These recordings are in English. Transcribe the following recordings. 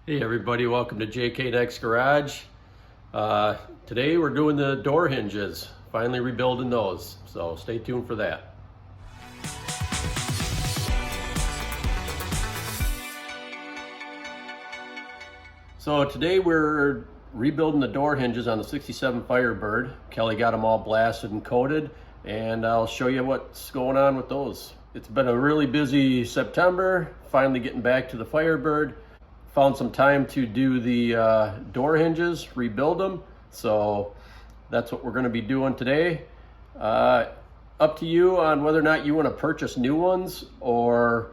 Hey everybody, welcome to JK Next Garage. Today we're doing the door hinges, finally rebuilding those, so stay tuned for that. So today we're rebuilding the door hinges on the 67 Firebird. Kelly got them all blasted and coated, and I'll show you what's going on with those. It's been a really busy September, finally getting back to the Firebird. Found some time to do the door hinges, rebuild them. So that's what we're going to be doing today. Up to you on whether or not you want to purchase new ones or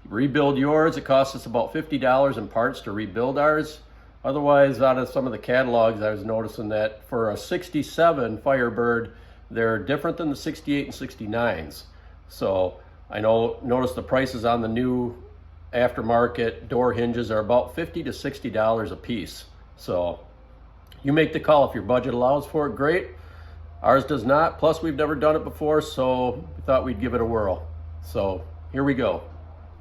rebuild yours. It costs us about $50 in parts to rebuild ours. Otherwise, out of some of the catalogs, I was noticing that for a 67 Firebird, they're different than the 68 and 69s. So I noticed the prices on the new aftermarket door hinges are about $50 to $60 a piece. So you make the call. If your budget allows for it, great. Ours does not. Plus, we've never done it before, so we thought we'd give it a whirl. So here we go.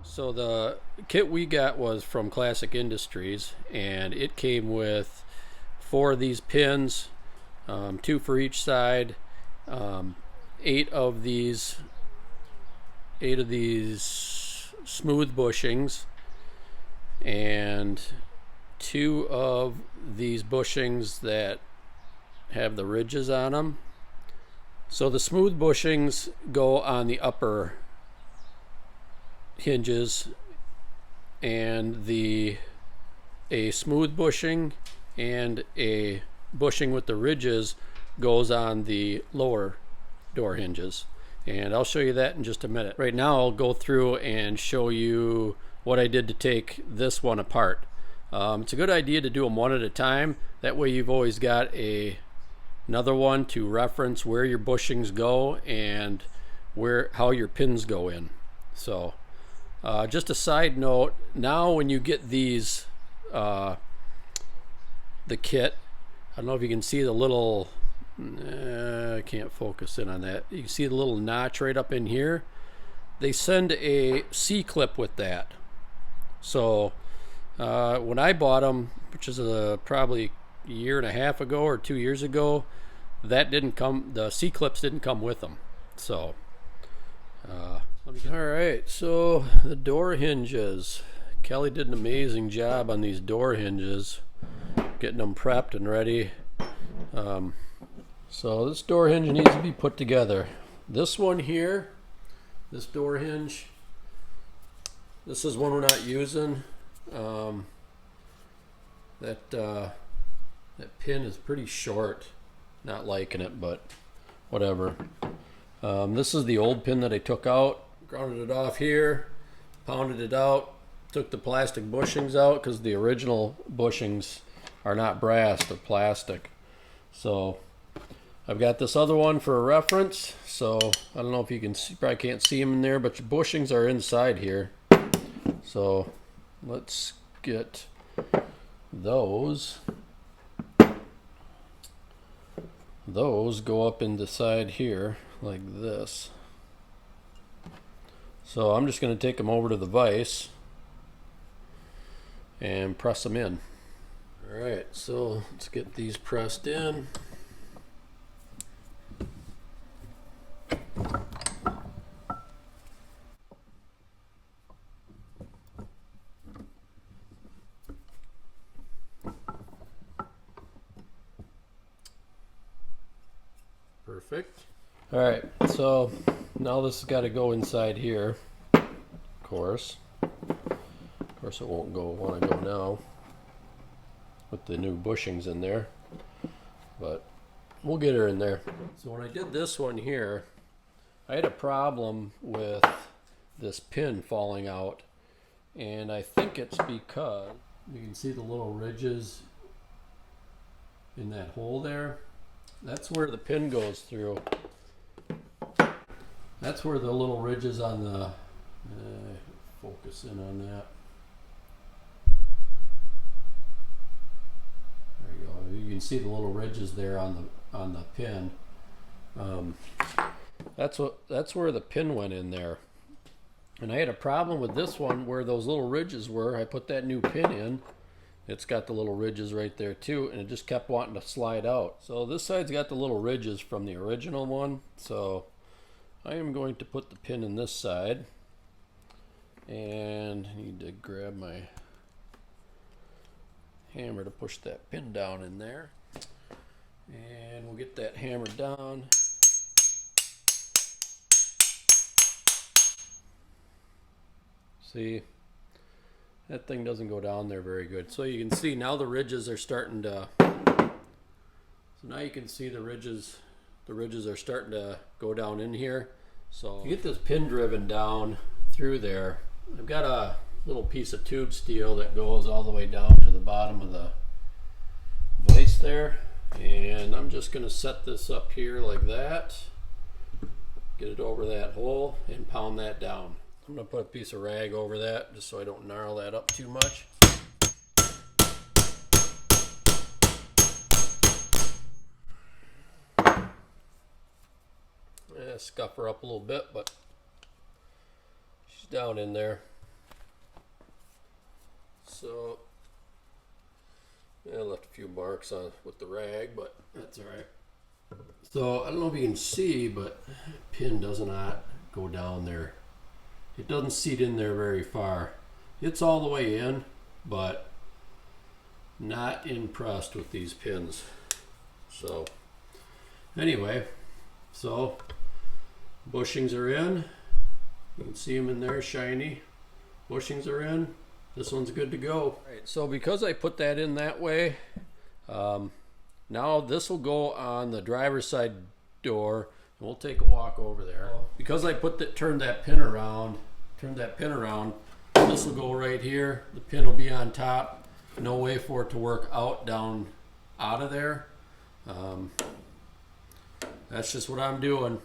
So the kit we got was from Classic Industries, and it came with 4 of these pins, 2 for each side, 8 of these smooth bushings, and 2 of these bushings that have the ridges on them. So the smooth bushings go on the upper hinges, and a smooth bushing and a bushing with the ridges goes on the lower door hinges. And I'll show you that in just a minute. Right now I'll go through and show you what I did to take this one apart. It's a good idea to do them one at a time. That way you've always got another one to reference where your bushings go and how your pins go in. So just a side note, now when you get these, the kit, I don't know if you can see the little, I can't focus in on that. You can see the little notch right up in here. They send a C-clip with that. So when I bought them, which is probably a year and a half ago or 2 years ago, that didn't come, the C-clips didn't come with them. So all right, so the door hinges. Kelly did an amazing job on these door hinges, getting them prepped and ready. So this door hinge needs to be put together. This one here, this door hinge, this is one we're not using. That pin is pretty short. Not liking it, but whatever. This is the old pin that I took out. Grounded it off here, pounded it out, took the plastic bushings out because the original bushings are not brass, they're plastic. So I've got this other one for a reference. So I don't know if you can see, probably can't see them in there, but your bushings are inside here. So let's get those. Those go up in the side here like this. So I'm just going to take them over to the vise and press them in. Alright, so let's get these pressed in. Perfect. Alright, so now this has got to go inside here, of course. Of course it won't want to go now with the new bushings in there, but we'll get her in there. So when I did this one here, I had a problem with this pin falling out, and I think it's because you can see the little ridges in that hole there. That's where the pin goes through. That's where the little ridges on the focus in on that. There you go. You can see the little ridges there on the pin. That's where the pin went in there. And I had a problem with this one where those little ridges were. I put that new pin in, it's got the little ridges right there too, and it just kept wanting to slide out. So this side's got the little ridges from the original one, so I am going to put the pin in this side, and I need to grab my hammer to push that pin down in there, and we'll get that hammered down. See, that thing doesn't go down there very good. So you can see now the ridges are starting to, so now you can see the ridges are starting to go down in here. So you get this pin driven down through there. I've got a little piece of tube steel that goes all the way down to the bottom of the vise there. And I'm just going to set this up here like that. Get it over that hole and pound that down. I'm going to put a piece of rag over that just so I don't gnarl that up too much. Yeah, scuff her up a little bit, but she's down in there. So yeah, I left a few marks on with the rag, but that's all right. So I don't know if you can see, but the pin does not go down there. It doesn't seat in there very far. It's all the way in, but not impressed with these pins. So anyway, so bushings are in. You can see them in there, shiny. Bushings are in. This one's good to go. Right, so because I put that in that way, now this will go on the driver's side door. We'll take a walk over there. Because I turned that pin around, this will go right here. The pin will be on top. No way for it to work out of there. That's just what I'm doing.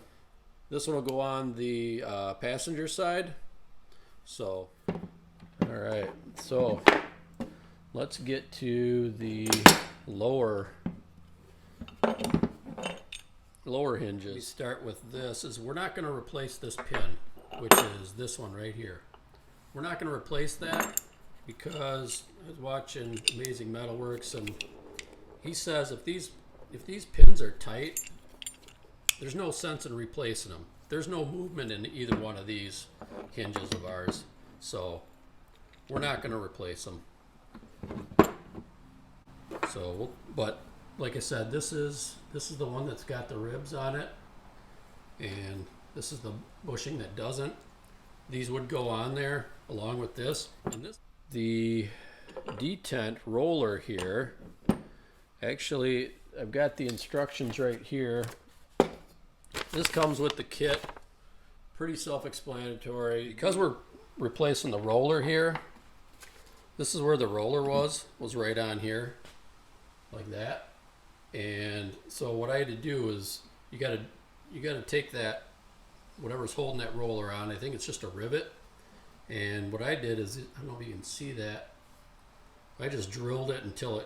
This one will go on the passenger side. So, all right. So let's get to the lower hinges. We start with this. We're not going to replace this pin, which is this one right here. We're not going to replace that because I was watching Amazing Metalworks, and he says if these pins are tight, there's no sense in replacing them. There's no movement in either one of these hinges of ours, so we're not going to replace them. So, but like I said, this is the one that's got the ribs on it, and this is the bushing that doesn't. These would go on there along with this. And the detent roller here, actually I've got the instructions right here. This comes with the kit, pretty self-explanatory. Because we're replacing the roller here, this is where the roller was right on here, like that. And so what I had to do is you gotta take that, whatever's holding that roller on, I think it's just a rivet. And what I did is, I don't know if you can see that, I just drilled it till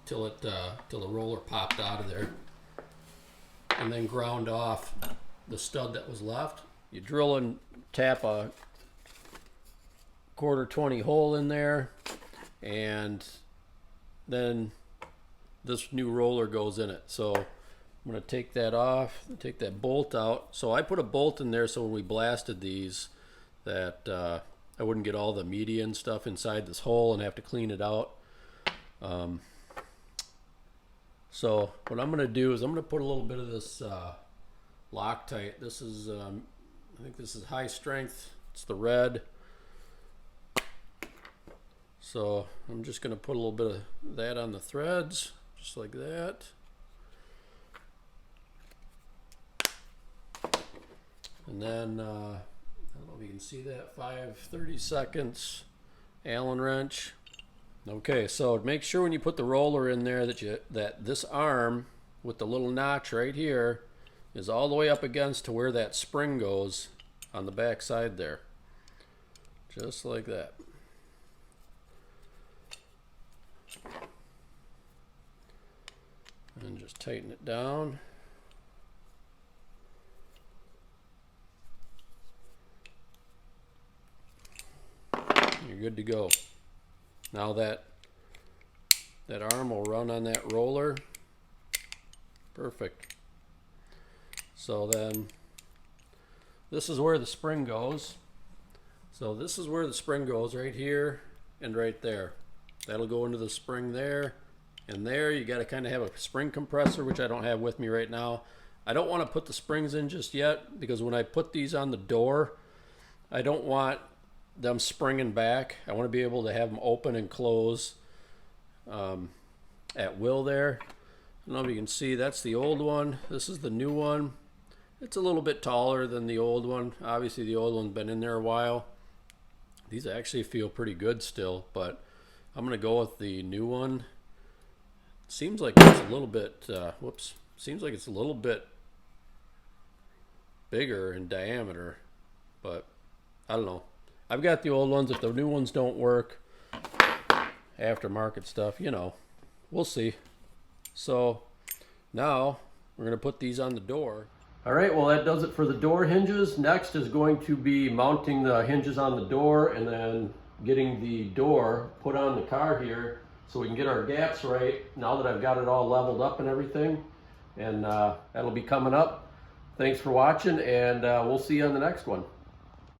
the roller popped out of there, and then ground off the stud that was left. You drill and tap a 1/4-20 hole in there, and then this new roller goes in it. So I'm going to take that off, take that bolt out. So I put a bolt in there so when we blasted these, that I wouldn't get all the media and stuff inside this hole and have to clean it out. So what I'm going to do is I'm going to put a little bit of this Loctite. This is, I think this is high strength. It's the red. So I'm just going to put a little bit of that on the threads, just like that. And then, I don't know if you can see that, 5/32 Allen wrench. Okay, so make sure when you put the roller in there that this arm with the little notch right here is all the way up against to where that spring goes on the back side there. Just like that. And just tighten it down. You're good to go. Now that That arm will run on that roller. Perfect. So then this is where the spring goes. So this is where the spring goes, right here and right there. That'll go into the spring there and there. You got to kind of have a spring compressor, which I don't have with me right now. I don't want to put the springs in just yet because when I put these on the door, I don't want them springing back. I want to be able to have them open and close at will there. I don't know if you can see, that's the old one. This is the new one. It's a little bit taller than the old one. Obviously the old one's been in there a while. These actually feel pretty good still, but I'm gonna go with the new one. Seems like it's a little bit, seems like it's a little bit bigger in diameter, but I don't know. I've got the old ones. If the new ones don't work, aftermarket stuff, you know, we'll see. So now we're going to put these on the door. All right, well, that does it for the door hinges. Next is going to be mounting the hinges on the door and then getting the door put on the car here so we can get our gaps right now that I've got it all leveled up and everything. And that'll be coming up. Thanks for watching, and we'll see you on the next one.